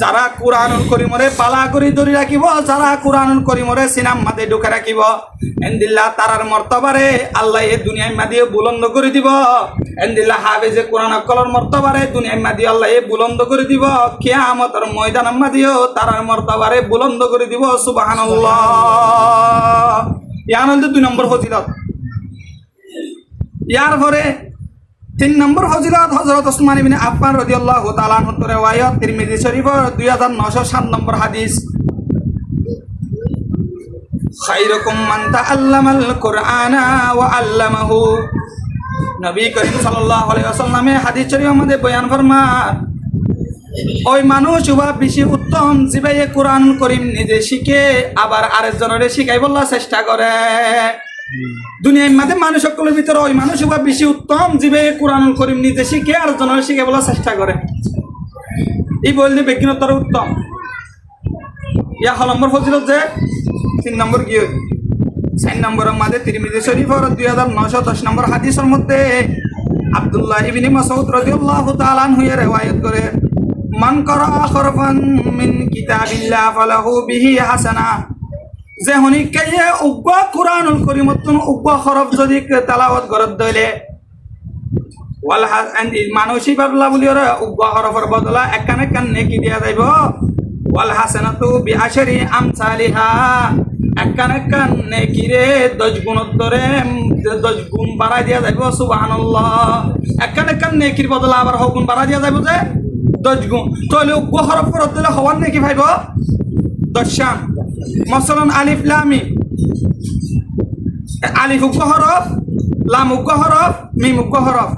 যারা কোরআনুল করিমরে পালা করি ধরে রাখিব যারা কোরআনুল করিমরে সিনাম মাদে ঢুকে রাখিব এন্দিল্লাহ তারার মর্তবারে আল্লাহ এই দুনিয়ার মাদিয়ে বুলন্দ করে দিব এন্দিল্লাহ হাফেজে কোরআন কলর মর্তবারে দুনিয়ার মাদিয়ে আল্লাহ এই বুলন্দ করে দিব কিয়ামতের ময়দানের মাদিয়েও তারার মর্তবারে বুলন্দ করে দিব সুবহানাল্লাহ ইয়ান হল 2 নম্বর ফজিলত ইয়ার পরে 3 নম্বর ফজিলত হযরত ওসমান ইবনে আফফান রাদিয়াল্লাহু তাআলা আনহু riwayat তিরমিজি শরীফের 2907 নম্বর হাদিস খায়রুকুম মান তাআল্লামাল কুরআনা ওয়া আল্লামাহু নবী করিম সাল্লাল্লাহু আলাইহি ওয়াসাল্লামে হাদিস শরীফের মধ্যে বয়ান ফরমান ওই মানুষ উবা বেশি উত্তম যিনি কোরআনুল কারীম নিজে শিখে আবার আরেকজনের শিখাই বলার চেষ্টা করে দুনিয়ার মধ্যে মানুষ সকলের ভিতরে ওই মানুষ উবা বেশি উত্তম যিনি কোরআনুল কারীম নিজে শিখে আরেকজনের শিখাই বলার চেষ্টা করে এই বললে ব্যক্তিগতর উত্তম ইয়া হল নম্বর ফজিলত যে 3 নম্বর কি 4 নম্বরের মধ্যে তিরমিজি শরীফের 2910 নম্বর হাদিসের মধ্যে আব্দুল্লাহ ইবনে মাসউদ রাদিয়াল্লাহু তাআলা আনহু riwayat করে মান করা হরফান মিন কিতাবিল্লাহ ফালাহু বিহি হাসানা যে হনিকে উগ্র কুরআনুল কারীমতুন উগ্র হরফ যদি তেলাওয়াত করত দইলে ওয়াল মানুষই বাবলা বলি ওরা উগ্র হরফের বদলা একান একান নেকি দিয়া যাইব ওয়াল হাসানাতু বিআশরি আমসালিহা একান একান নেকিরে 10 গুণত ধরে 10 গুণ বাড়াই দিয়া যাইব সুবহানাল্লাহ একান একান নেকির বদলা আবার গুণ বাড়াই দিয়া যাইব যে 10 গুণ তাহলে উগ্র হরফ করত দিলে হওয়ার নেকি ভাইব 10 মাসালান আলিফ লাম মিম আলিফ উগ্র হরফ লাম উগ্র হরফ মিম উগ্র হরফ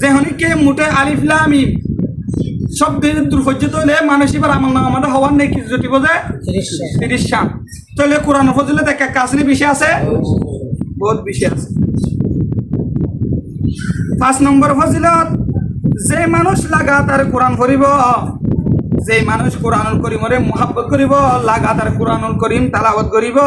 যে হনিকে মুটে আলিফ লাম মিম শব্দের দুর্ফজ্জিত হলে মানুষই বার আমল নামা আমাদের হওয়ার নেই কিছু জটি বোঝে 30 শান তাহলে কোরআন ফজিলত এক কাছনি বিষয় আছে বহুত বিষয় আছে 5 নম্বর ফজিলত যে মানুষ লাগাতার কোরআন পড়িব যে মানুষ কোরআনুল কারীমরে মুহাব্বত করিব লাগাতার কোরআনুল কারীম তেলাওয়াত করিব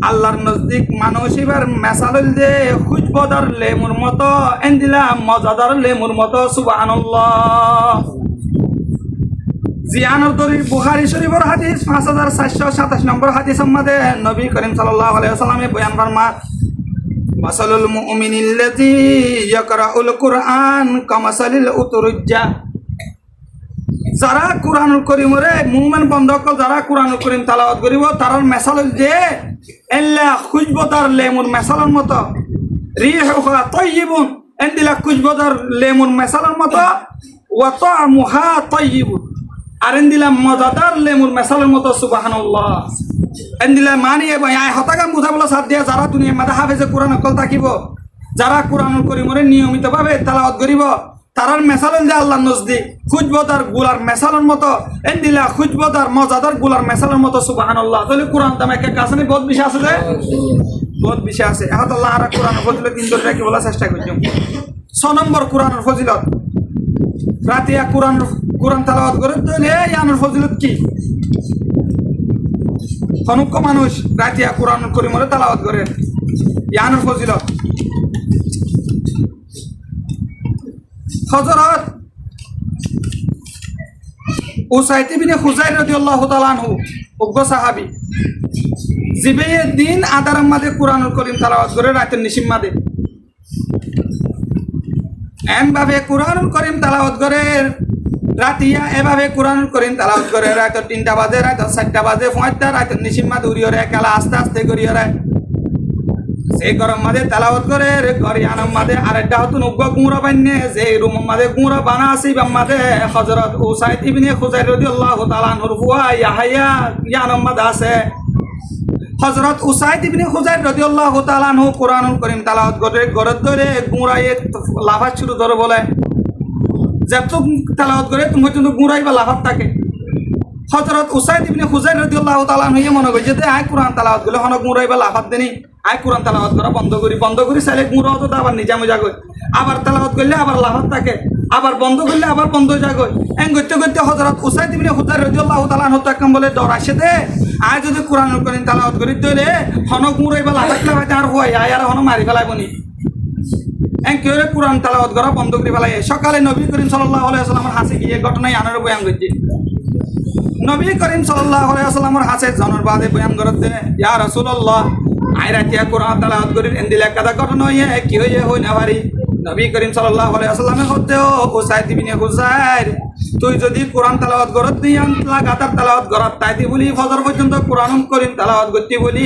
আল্লাহর নজদিক মানুষ এবার মেসালল যে খুশবদার লেমুর মতো এন্দিলা মজাদার লেমুর মতো সুবহানাল্লাহ জিয়ানুর দরির বুখারী শরীফের হাদিস 5427 নম্বর হাদিসের মধ্যে নবী করিম সাল্লাল্লাহু আলাইহি ওয়াসাল্লামে বয়ান ফরমান মাসালুল মুমিনিল্লাযী ইয়াকরাউল কুরআন কামাসালিল উতুরুজ্জা যারা কোরআনুল কারীমরে মুমিন বন্ধকল যারা কোরআনুল কারীম তেলাওয়াত করিব তারার মেসালল যে এল্লা খুশবদার লেমুর মেসালের মতো রিহুহা তাইয়িবুন এন্দিলা খুশবদার লেমুর মেসালের মতো ওয়া তা'মুহা তাইয়িবুন আর এন্দিলা মজাদার লেমুর মেসালের মতো সুবহানাল্লাহ এন্দিলা মানি এবং আয় হতাকাম বুঝাবলা সাথ দিয়া যারা দুনিয়ার মধ্যে হাফেজে কোরআন অকল থাকিব যারা কোরআনুল কারীমরে নিয়মিতভাবে তেলাওয়াত করিব তারার মেসালের যে আল্লাহর নজদিক খুশবদার গুলার মেসালের মতো এন্দিলা খুশবদার মজাদার গুলার মেসালের মতো সুবহানাল্লাহ তাহলে কোরআন তামে কে কাছে বহুত বিষয় আছে যে বহুত বিষয় আছে এখন আল্লাহ আর কোরআনের ফজিলত তিন ধরে কি বলার চেষ্টা করছি 6 নম্বর কোরআনের ফজিলত রাতিয়া কোরআন তেলাওয়াত করে তাহলে ইয়ানোর ফজিলত কি হনুক মানুষ রাতিয়া কোরআনুল কারীমরে তেলাওয়াত করে ইয়ানোর ফজিলত হযরত উসাইদ ইবনে খুজাইর রাদিয়াল্লাহু তাআলা আনহু উগ্র সাহাবী জিবে দিন আদারাম মাদে কোরআনুল কারীম তেলাওয়াত করে রাতের নিশিম মাদে এমভাবে কোরআনুল কারীম তেলাওয়াত করে রাতিয়া এভাবে কোরআনুল কারীম তেলাওয়াত করে রাত 3টা বাজে রাত 4টা বাজে 5টা রাতের নিশিম মাদে উড়িয়ে একালা আস্তে আস্তে করিয়ে সেই গরম মাদে তেলাওয়াত করে গরিয়ানাম মাদে আরেকটা হতো নব্য গুঁড়ো বান্যে যে রুম মাদে গুঁড়ো বানা আসিব মাদে হযরত উসাইদ ইবনে খুজাইর রাদিয়াল্লাহু তাআলা আনহুর ফুয়া ইয়াহইয়া ইয়ানাম মাদে আছে হযরত উসাইদ ইবনে খুজাইর রাদিয়াল্লাহু তাআলা আনহু কোরআনুল কারীম তেলাওয়াত করে গরদ ধরে গুঁড়ায়ে লাফা শুরু ধরে বলে যত তেলাওয়াত করে তুমি কিন্তু গুঁড়াই বা লাফাত থাকে হযরত উসাইদ ইবনে খুজাইর রাদিয়াল্লাহু তাআলা আনহু মনে করে যে আই কোরআন তেলাওয়াত করলে হন গুঁড়াই বা লাফাত দেনি আই কোরআন তেলাওয়াত করা বন্ধ করি চাইলে গুঁড়ো হতো আবার নিজা মজা কই আবার তেলাওয়াত করলে আবার লাফাত থাকে আবার বন্ধ করলে আবার বন্ধ হয়ে যায় এন করতে করতে হযরত উসাইদ ইবনে খুজাইর রাদিয়াল্লাহু তাআলা আনহু তাকাম বলে ডর আসে দে আই যদি কোরআনুল কারীম তেলাওয়াত করি তইলে হন গুঁড়াই বা লাফাত লাফাত আর হয় আই আর হন মারি ফেলাইবনি এন কেরে কোরআন তেলাওয়াত করা বন্ধ করে ফেলাই সকালে নবী করিম সাল্লাল্লাহু আলাইহি ওয়াসাল্লামের হাসে গিয়ে ঘটনাই আনার বয়ান করছি নবী করিম সাল্লাল্লাহু আলাইহি ওয়াসাল্লামের হাসে জনর বাদে বয়ান করতে ইয়া রাসূলুল্লাহ আইরা তিয়া কোরআন তেলাওয়াত করি এন্দিলা কাদা ঘটনা হইয়ে কি হইয়ে হই না পারি নবী করিম সাল্লাল্লাহু আলাইহি ওয়াসাল্লামে হতেও উসাইদ ইবনে খুজাইর তুই যদি কোরআন তেলাওয়াত করত দিয়ান লাগাতার তেলাওয়াত করত তাইতি বলি ফজর পর্যন্ত কোরআনুল কারীম তেলাওয়াত করতে বলি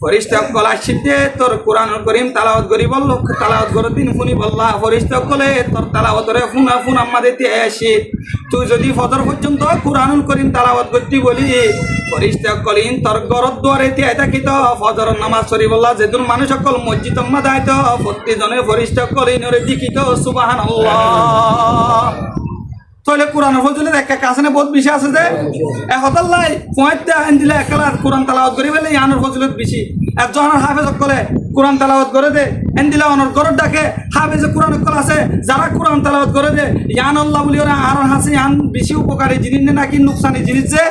ফরিস্তা কল আসিতে তোর কোরআনুল কারীম তেলাওয়াত করি বলল তেলাওয়াত করত দিন শুনি বললা ফরিস্তা কলে তোর তেলাওয়াতরে ফুন আমাদের দিয়ে আসি তুই যদি ফজর পর্যন্ত কোরআনুল কারীম তেলাওয়াত করতে বলি ফরিস্তা কলিন তোর গরদ দুয়ারে দিয়ে থাকিত ফজর নামাজ পড়ি বললা যেদুন মানুষ সকল মসজিদ মাদাইত প্রত্যেকজনে ফরিস্তা কলিনরে দেখিত সুবহানাল্লাহ তাহলে কোরআন ফজিলত একটা কাছে বহুত বেশি আছে যে একতাল্লাই পয়েন্টটা আইন দিলে একলা কোরআন তেলাওয়াত করি বলে ইয়ানোর ফজিলত বেশি একজনের হাফেজ কলে কোরআন তেলাওয়াত করে দে এন দিলে অনর গরর ডাকে হাফেজে কোরআন কল আছে যারা কোরআন তেলাওয়াত করে দে ইয়ান আল্লাহ বলি ওরা আর হাসি আন বেশি উপকারী জিনিস নাকি নুকসানি জিনিস যে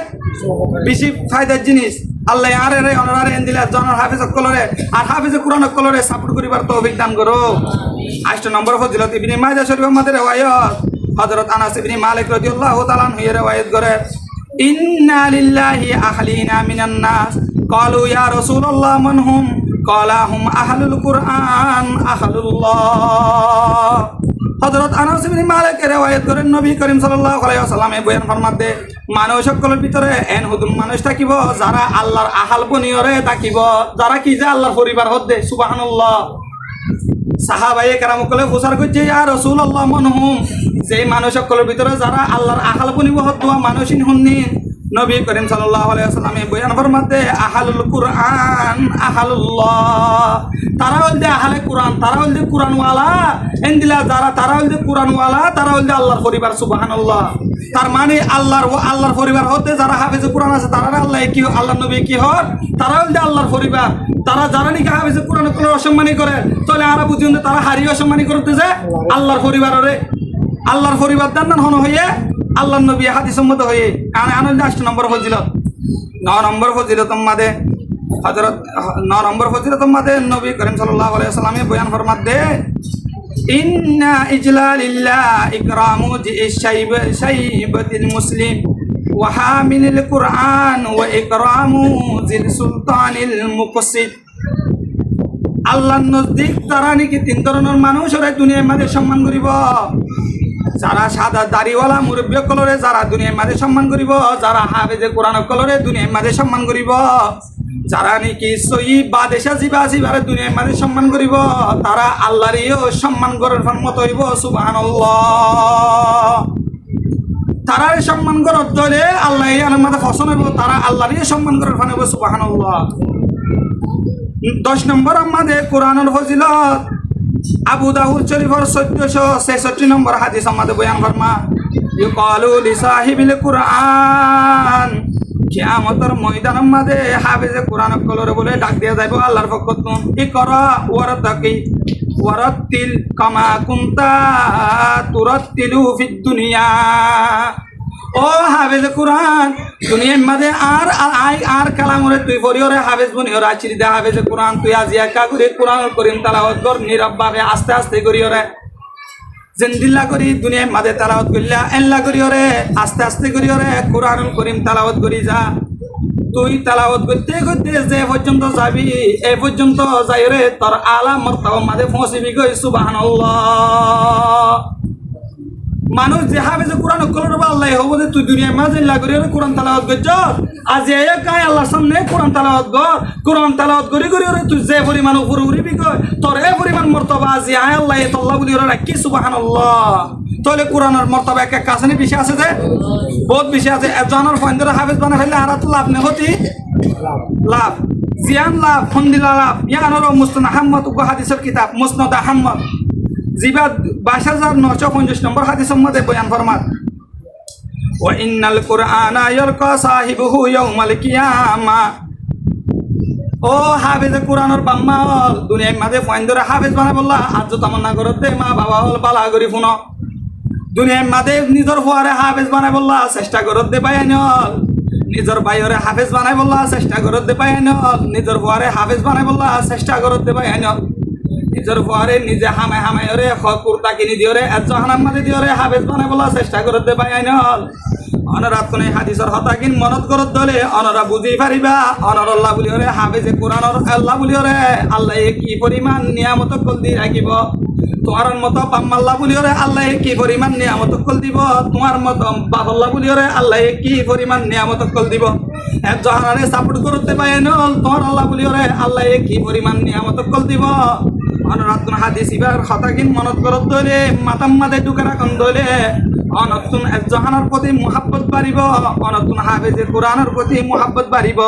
বেশি ফায়দার জিনিস আল্লাহ আরে রে অনরারে এন দিলে একজনের হাফেজ কলরে আর হাফেজে কোরআন কলরে সাপোর্ট করিবার তৌফিক দান করো 8 নম্বর ফজিলত ইবনে মাজাহ শরীফের মধ্যে রওয়ায়াত হযরত আনাস ইবনে মালিক রাদিয়াল্লাহু তাআলা আনহু এর রওয়ায়াত করে ইন্না লিল্লাহি আহলিনা মিনান নাস ক্বালু ইয়া রাসূলুল্লাহ মান হুম ক্বালা হুম আহলুল কুরআন আহলুল্লাহ। হযরত আনাস ইবনে মালিক riwayat করেন নবী করিম সাল্লাল্লাহু আলাইহি ওয়াসাল্লামে বয়ান ফরমাতে মানুষ সকলের ভিতরে এন হুদুম মানুষ থাকিব যারা আল্লাহর আহাল বনিয়রে থাকিব, যারা কি যে আল্লাহর পরিবার হতে। সুবহানাল্লাহ। সাহাবায়ে কেরাম কলে প্রচার করছে ইয়া রাসূলুল্লাহ মান হুম, যে মানুষ সকলের ভিতরে যারা আল্লাহর আহাল বনিব হতুয়া মানুষিন হুন্নি। নবী করিম সাল্লাল্লাহু আলাইহি ওয়াসাল্লামে বয়ান ফরমাতে আহালুল কুরআন আহালুল্লাহ, তারা হইল আহলে কুরআন, তারা হইল কুরআনওয়ালা। এন্দিলা যারা তারা হইল কুরআনওয়ালা, তারা হইল আল্লাহর পরিবার। সুবহানাল্লাহ। তার মানে আল্লাহর পরিবার হতে যারা হাফেজে কুরআন আছে তারা আল্লাহ কি আল্লাহর নবী কি হন, তারা হইল আল্লাহর পরিবার। তারা যারা নাকি হাফেজে কুরআন অসম্মানী করে তাহলে আরা বুঝুন তারা হারিয়ে অসম্মানী করতে যায় আল্লাহর পরিবারে। আল্লাহর পরিবার দান হন হইয়ে আল্লাহর নবী হাদিস সম্মত হয়ে আনন্দ 8 নম্বর ফজিলত। 9 নম্বর ফজিলত মাদে হযরত 9 নম্বর ফজিলত মাদে নবী করিম সাল্লাল্লাহু আলাইহি ওয়াসাল্লামে বয়ান ফরমাতে ইন্না ইজলালিল্লাহ ইকরামু শাইবাতিল মুসলিম ওয়া হামিলিল কুরআন ওয়া ইকরামু জিল সুলতানিল মুকসিদ। আল্লাহর নজদিক তারা নাকি 3 ধরনের মানুষের দুনিয়ার মাঝে সম্মান করিব। যারা সাদা দাড়িওয়ালা মুরব্বী কলরে যারা দুনিয়ার মাঝে সম্মান করিব, যারা হাফেজে কোরআন কলরে দুনিয়ার মাঝে সম্মান করিব, যারা নাকি সহি বাদেশা জিবারে দুনিয়ার মাঝে সম্মান করিব, তারা আল্লাহরও সম্মান করার মতো হইব। সুবহানাল্লাহ। তারার সম্মান করার দলে আল্লাহ এর মাঝে ফসল হইব, তারা আল্লাহরও সম্মান করার ফান হইব। সুবহানাল্লাহ। 10 নম্বর আমাদের কোরআনের ফজিলত আবু দাউদ শরীফের 1466 নম্বর হাদিস আমাদের বয়ান ফরমা ইউকালু লিসাহিবিল কুরআন, কিয়ামতের ময়দানের মাঝে হাফেজে কোরআন কলরে বলে ডাক দিয়া যাইব আল্লাহর পক্ষ থেকে ইকরা ওয়ারতাকি ওয়ারাতিল কামা কুনতা তুরাতিলু ফিদ দুনিয়া। ও হাফেজ কোরআন দুনিয়ার মাঝে আর কালামরে তুই পড়িওরে হাফেজ বনিওরে আছিলি দে হাফেজ কোরআন তুই আজি একা করে কোরআন করিম তালাওয়াত কর নীরবভাবে আস্তে আস্তে করিওরে জিন্দিল্লা করি দুনিয়ার মাঝে তালাওয়াত করিলা এল্লা করিওরে আস্তে আস্তে করিওরে কোরআন করিম তালাওয়াত করি যা। তুই তালাওয়াত করতে করতে যে পর্যন্ত যাবি এই পর্যন্ত যাইরে তোর আলা মর্তাবা মাঝে পৌঁছিবি গই। সুবহানাল্লাহ। মানুষ যে হাফেজে কোরআন কলর আল্লাহ হব যে তুই দুনিয়ার মাঝে লাগরি কোরআন তালাওয়াত করছ আজ এ কাই আল্লাহর সামনে কোরআন তালাওয়াত কর। কোরআন তালাওয়াত করি করি তুই যে পরিমাণ উপরে উড়িবি কই তোর এই পরিমাণ মর্তবা আজ আয় আল্লাহ তাল্লাহ বলি ওরা রাখি। সুবহানাল্লাহ। তাহলে কোরআনের মর্তবা এক এক কাছে বেশি আছে যে বহুত বেশি আছে। একজনের ফয়েন্দের হাফেজ বানা ফেললে আর তো লাভ নেই হতি লাভ জিয়ান লাভ ফন্দিলা লাভ ইয়ানোর মুস্তাদ আহমদ হাদিসের কিতাব মুসনাদ আহমদ জিবা 22,950 নম্বর হাদিসের মধ্যে বয়ান ফরমাত ওয়া ইন্নাল কুরআনা ইয়ালকা সাহিবুহু ইয়াউমাল কিয়ামা। ও হাফেজে কোরআনের বাম্মা হল দুনিয়ার মাঝে ফয়েন্দরে হাফেজ বানাই বললা আজ তামান্না করতে মা বাবা হল বালা করি ফুন দুনিয়ার মাঝে নিজের ফুয়ারে হাফেজ বানাই বললা চেষ্টা করতে পাইন হল নিজের ভাইরে হাফেজ বানাই বললা চেষ্টা করতে পাইন হল নিজের ফুয়ারে হাফেজ বানাই বললা চেষ্টা করতে পাইন হল নিজের ফুয়ারে নিজে হামাই হামাই রে কুর্তা কিনি দিওরে এজহানাম মাঝে দিওরে হাফেজ বানাই বললা চেষ্টা করতে পাইন হল অনরাত কোনে হাদিসের হতাকিন মনত করত দলে অনরা বুঝি পারিবা অনর আল্লাহ বলি ওরে হাফেজে কোরআনের আল্লাহ বলি ওরে আল্লাহ কি পরিমাণ নিয়ামত কল দি রাখিব তোমার মতো পাম্মাল্লাহ বলি ওরে আল্লাহ কি পরিমাণ নিয়ামত কল দিব তোমার মতো বাবাল্লাহ বলি ওরে আল্লাহ কি পরিমাণ নিয়ামত কল দিব এজহানারে সাপোর্ট করতে পাইন হল তোমার আল্লাহ বলি ওরে আল্লাহ কি পরিমাণ নিয়ামত কল দিব অনরাত কোন হাদিস ইবার হতাকিন মনত করত দলে মাতাম মাদে ঢুকে রাখুন দলে অনতুন এজহানার প্রতি মুহাব্বত বাড়িব অনতুন হাফেজে কোরআনের প্রতি মুহাব্বত বাড়িব।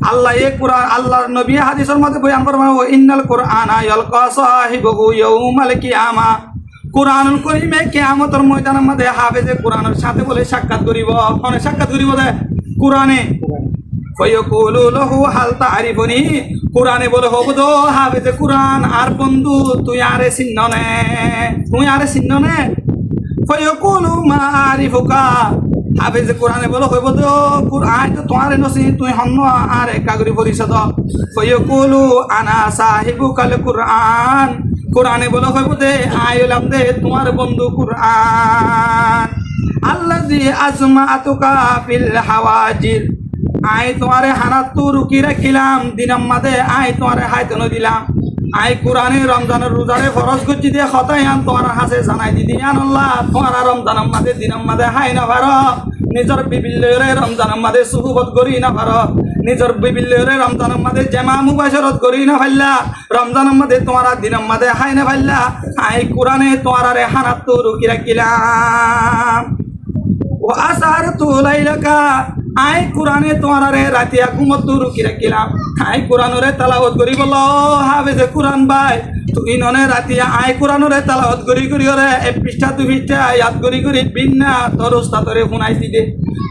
আল্লাহ এই কোরআন আল্লাহর নবী হাদিসের মধ্যে বয়ান ফরমান ওয়া ইন্নাল কুরআনা ইয়ালকা সাহিবুহু ইয়াউমাল কিয়ামা। কোরআনুল কারীমে কিয়ামতের ময়দানের মধ্যে হাফেজে কোরআনের সাথে বলে সাক্ষাৎ করিব। কোনে সাক্ষাৎ করিব দে কোরআনে ফায়াকুলু লাহু হাল তা'রিফুনি কোরআনে বলে হব তো হাফেজে কোরআন আর বন্ধু তুই আরে চিহ্ননে তুই আরে চিহ্ননে ফয়াকুলু মা আরিফুকা হাফেজে কোরআনে বলে হইব তো কোরআন তো তোমারে নসি তুই হন্ন আর একাগরি পরিষদ ফয়াকুলু আনা সাহিবুকাল কোরআন কোরআনে বলে হইব দে আইলাম দে তোমার বন্ধু কোরআন আল্লাযী আজমাতুকা ফিল হাওয়াজির আই তোমারে হানাত তু রুকি রাখিলাম দিনাম মাদে আই তোমারে হাইতন দিলাম আই কোরআনে রমজানের রোজারে ফরজ করছি দিয়ে খতাই আন তোমার হাসে জানাই দিদি আল্লাহ তোমার রমজানের মাদে দিনাম মাদে হাই না পার নিজের বিবিল্যরে রমজানের মাদে সুহুবত করি না পার নিজের বিবিল্যরে রমজানের মাদে জামা মুবাশরত করি না পারলা রমজানের মাদে তোমার দিনাম মাদে হাই না পারলা আই কোরআনে তোমারে হানাত তু রুকি রাখিলাম ও আসার তু লাইলাকা আই কোরআনে তোমারে রাতিয়া ঘুমত রুকি রাখিলাম আই কোরআনরে তালাওয়াত করি বলো হাফেজে কোরআন ভাই তুই ননে রাতিয়া আই কোরআনরে তালাওয়াত করি ওরে এক পৃষ্ঠা দু পৃষ্ঠা ইয়াদ করি বিন্না তোর উস্তাদরে শুনাইছি দে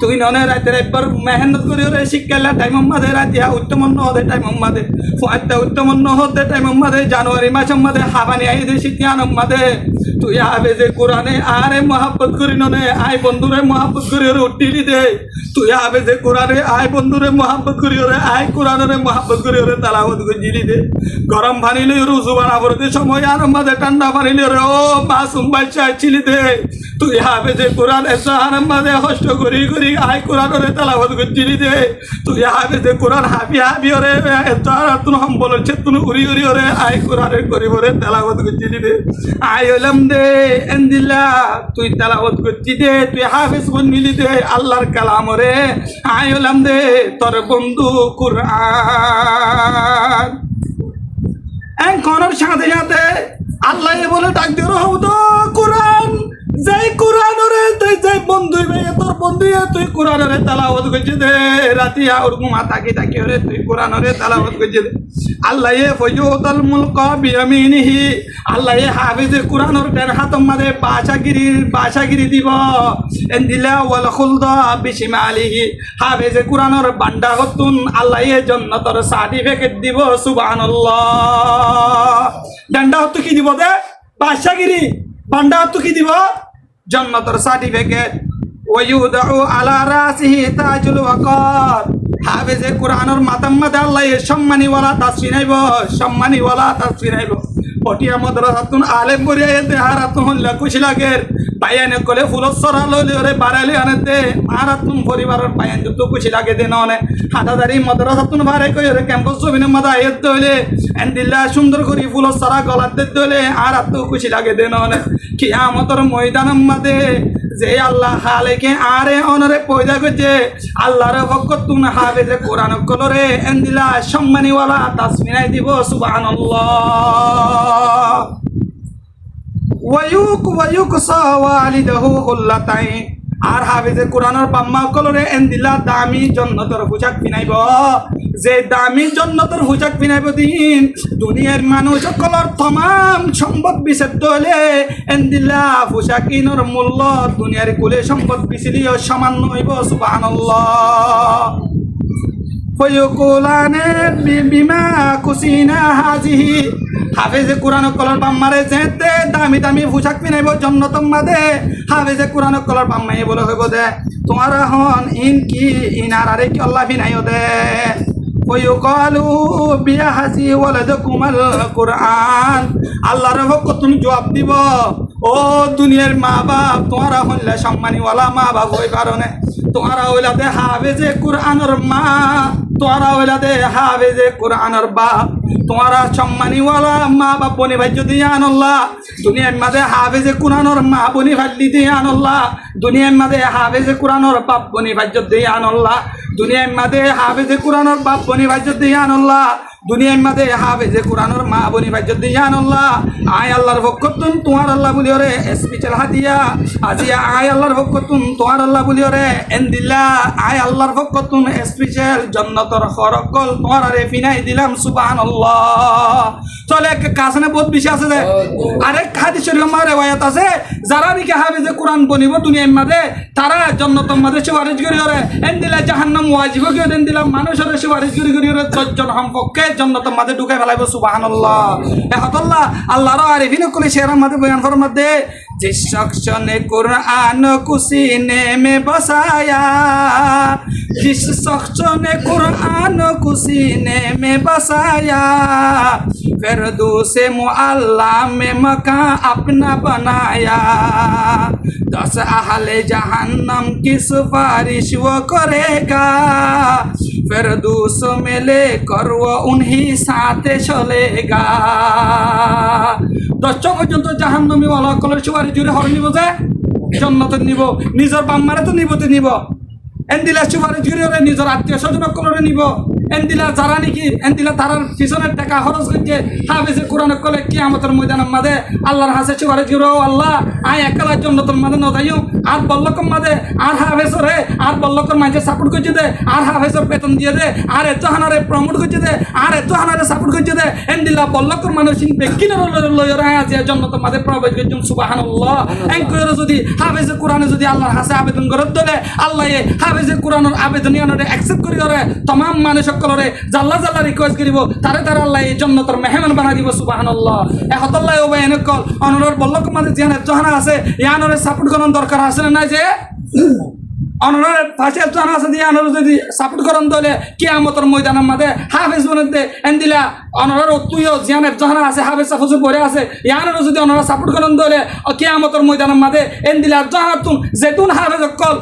তুই ননে রাতের একবার মেহনত করি ওরে শিক্ষালা টাইম মাঝে রাতিয়া উত্তমন্ন হতে টাইম মাঝে ফুয়াদটা উত্তমন্ন হতে টাইম মাঝে জানুয়ারি মাসের মাঝে হাবানি আই দে শীতিয়ান মাঝে তুই হাফেজে কোরআনে আরে মহাব্বত করি ননে আই বন্ধুরে মহাব্বত করি ওরে উঠিলি দে তুই হাফেজে কোরআনে আই বন্ধুরে মহাব্বত করি ওরে আই কোরআনরে মহাব্বত করি ওরে তালাওয়াত করে জিলি দে গরম পানি লই রুজু বানাবরতে সময় আর মাঝে ঠান্ডা পানি লই রে ও মাসুম বাচ্চা চিলি দে তুই হাফেজে কোরআন এসা আর মাঝে কষ্ট করি আই কোরআনরে তালাওয়াত করে জিলি দে তুই হাফেজে কোরআন হাবি ওরে এত আর তুন সম্বলের চেতন উড়ি ওরে আই কোরআনের করি ওরে তালাওয়াত করে জিলি দে আই হলাম দে এন্দিল্লা তুই তালাওয়াত করছি দে তুই হাফেজ বনিলি দে আল্লাহর কালাম রে আই হলাম দে তোর বন্ধু কোরআন এখনের সাথে সাথে আল্লাহ বলে ডাক দিয়ে রহমত কোরআন যাই কোরআন রে তুই যাই বন্ধু তোর বন্ধু তুই কোরআনরে তালাওয়াত করছি দে রাতিয়া ওরকম তাকি রে তুই কোরআনরে তালাওয়াত করছি দে আল্লাহ ফয়ুতাল মুলক বিয়ামিনিহি আল্লাহ হাফিজে কোরআনর ডান হাতম মাঝে বাসাগিরি দিব এন্দিলা ওয়াল খুলদা বিশিমালিহি হাফিজে কোরআনর বান্ডা হতুন আল্লাহ জান্নাতের সার্টিফিকেট দিব সুবহানাল্লাহ ডান্ডা হতো কি দিব দে বাসাগিরি বান্ডা হতো কি দিব জান্নাতের সার্টিফিকেট ওয়ায়ুদাউ আলা রাসিহি তাজুল ওয়াকার হাফেজে কোরআনের মাতাম মাথা আল্লাহ সম্মানীওয়ালা তাসফির আইব পটিয়া মাদ্রাসাতুন আলেম বরিয়া দেহারাতুন হল্লা খুশি লাগের পায়ানে কলে ফুলস সরা লইলে ওরে বাড়াইলে আনেতে মারাতুন পরিবারের পায়ান যত খুশি লাগে দে ননে হাটাদারি মাদ্রাসাতুন বারে কই ওরে ক্যাম্পাস জমিনে মাদা আয়াত দইলে এন্দিল্লা সুন্দর করি ফুলস সরা গলাত দে দইলে আর এত খুশি লাগে দে ননে কিয়ামতের ময়দানের মাঝে যে আল্লাহ হালেকে আরে অনরে পয়দা করছে আল্লাহর ভক্ততুন হাফেজে কোরআন কলরে এন্দিলা সম্মানীওয়ালা তাসমিনাই দিব সুবহানাল্লাহ ওয়ায়ুক সাওয়ালিদাহু হুল্লাতাই আর হাফেজে কোরআনের বাম্মা কলরে এন্দিলা দামি জান্নাতের পোশাক পিনাইব যে দামি জান্নাতের পোশাক পিনাইব দিন দুনিয়ার মানুষ সকলের तमाम সম্পদ বিছেদ হলে এন্দিলা পোশাক কিনর মূল্য দুনিয়ার কুলে সম্পদ বিছিলিও সমান হইব সুবহানাল্লাহ ফয়কুলানে বিমা কুসিনা হাজিহি হাফেজে কোরআন কলর বাম্মারে যেতে দামি দামি পোশাক পিনাইব জান্নাতের মাঝে হাফেজে কোরআন কলর বাম্মাই বলে হইব দে তোমার হন ইন কি ইনারে কি আল্লাহ বিনাইও দে ওয়ুকালু বিয়াহাজি ওয়ালাদকুমাল কোরআন আল্লাহর ভক্ততুন জবাব দিব ও দুনিয়ার মা বাপ তোমারা হইলা সম্মানীওয়ালা মা বাপ হই পারনে তোমারা হইলা দে হাফেজে কোরআনের মা তোমারা হইলা দে হাফেজে কোরআনের বাপ তোমারা সম্মানীওয়ালা মা বাপ বনি ভাই যদি আনল্লাহ দুনিয়ার মাঝে হাফেজে কোরআনের মা বনি ভাল্লি দিয়ে আনল্লাহ দুনিয়ার মাঝে হাফেজে কোরআনের বাপ বনি ভাই যদি আনল্লাহ দুনিয়ার মাঝে হাফেজে কোরআনের বাপ বনি ভাই যদি আনল্লাহ দুনিয়ার মাঝে হাফেজে কোরআনের মা বনি ভাই যদি আনল্লাহ আয় আল্লাহর ভক্ততুন তোমার আল্লাহ বলি ওরে স্পেশাল হাদিয়া আজিয়া আয় আল্লাহর ভক্ততুন তোমার আল্লাহ বলি ওরে এন্দিল্লা আয় আল্লাহর ভক্ততুন স্পেশাল জান্নাতের খরকল তোমার আরে ফিনাই দিলাম সুবহানাল্লাহ চলে এক কাসনে বহুত বেশি আছে যে আরেক হাদিস শরীফ মারে রিওয়ায়াত আছে যারা নাকি হাফেজে কোরআন বনিব দুনিয়ার মাঝে তারা জান্নাতের মাঝে সুপারিশ করি ওরে এন্দিল্লা জাহান্নাম ওয়াজিব করে এন্দিল্লা মানুষের সুপারিশ করি ওরে 10 জন সম্পর্কে জান্নাতের মাঝে ঢুকাই ফেলাইব সুবহানাল্লাহ এহতাল্লাহ আল্লাহর আরিফিন কলি শেরার মাঝে বয়ান ফরমাত দে जिस शख्स ने कुरान को सीने में बसाया, जिस शख्स ने कुरान को सीने में बसाया, फिरदौस मुअल्ला में मकान अपना बनाया। 10 अहले जहन्नम की सिफारिश वो करेगा, फिरदौस में लेकर वो उन्हीं साथ चलेगा। 10 পর্যন্ত জাহান্নামী ওয়ালা কলের সুপারিশ জুড়ে হরে নিব, যে জান্নাতে নিব, নিজের বাম্মারে তো নিবতে নিব, এন্দিলা সুপারিশ জুড়ে নিজের আত্মীয় স্বজন কলরে নিব, এন্দিলা যারা নাকি এন্দিলা তারার পিছনের টাকা খরচ করছে হাফেজে কোরআন কলে কিয়ামতের ময়দানের মাঝে আল্লাহর হাসে সুপারিশ জুড়ে, আল্লাহ আয় একালা জান্নাতের মাঝে ন যাইও, আর বল্লকম মাঝে আর হাফেজরে আর বল্লকর মাঝে সাপোর্ট করছে দে, আর হাফেজর বেতন দিয়ে দে, আর এত হানারে প্রমোট করছে দে, আর এত হানারে সাপোর্ট করছে দে, এন্দিলা বল্লকর মানুষ বেকিনের লয়ের আছে জান্নাতের মাঝে প্রবেশ করছেন। সুবহানাল্লাহ। এনকয়রে যদি হাফেজে কোরআনে যদি আল্লাহর হাসে আবেদন করে তোলে, আল্লাহ হাফেজে কোরআনের আবেদন ইয়ানরে অ্যাকসেপ্ট করি করে तमाम মানুষ সকলরে জাল্লা জাল্লা রিকোয়েস্ট করিব, তারে তার আল্লাহ এই জান্নাতের মেহমান বানাই দিব। সুবহানাল্লাহ। এহতাল্লাহ ও বাইনে কল অনরের বল্লক মাঝে জিয়ানে জহানা আছে, ইয়ানরে সাপোর্ট করার দরকার আছে না, যে অনরের ফাঁসে জানা আছে দিয়ে আনর যদি সাপোর্ট করেন দলে কিয়ামতের ময়দানের মাঝে হাফেজ বনতে এন্দিলা অনরের তুইও জিয়ানের জহানা আছে, হাফেজ সাফুজে পড়ে আছে, ইয়ানর যদি অনরা সাপোর্ট করেন দলে কিয়ামতের ময়দানের মাঝে এন্দিলা জহানাতুন যেতুন হাফেজ কল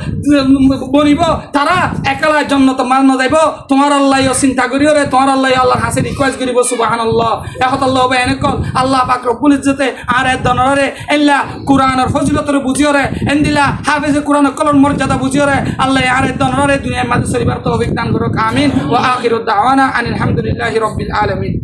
বনিব, তারা একলা জান্নাত মান না যাইব। তোমার আল্লাহও চিন্তা করিও রে, তোমার আল্লাহ আল্লাহর হাসে রিকোয়েস্ট করিব। সুবহানাল্লাহ। এহতাল্লাহ বাইনে কল আল্লাহ পাক রব্বুল ইজ্জতে আর এ দনরে এল্লা কোরআনের ফজিলতরে বুঝিও রে, এন্দিলা হাফেজে কোরআন কলর মর্যাদা বুঝিও রে, আল্লাহ আর এ দনরে দুনিয়ার মাঝে শরীফার তৌফিক দান করুক। আমিন। ওয়া আখিরু দাওয়ানা আনিল হামদুলিল্লাহি রাব্বিল আলামিন।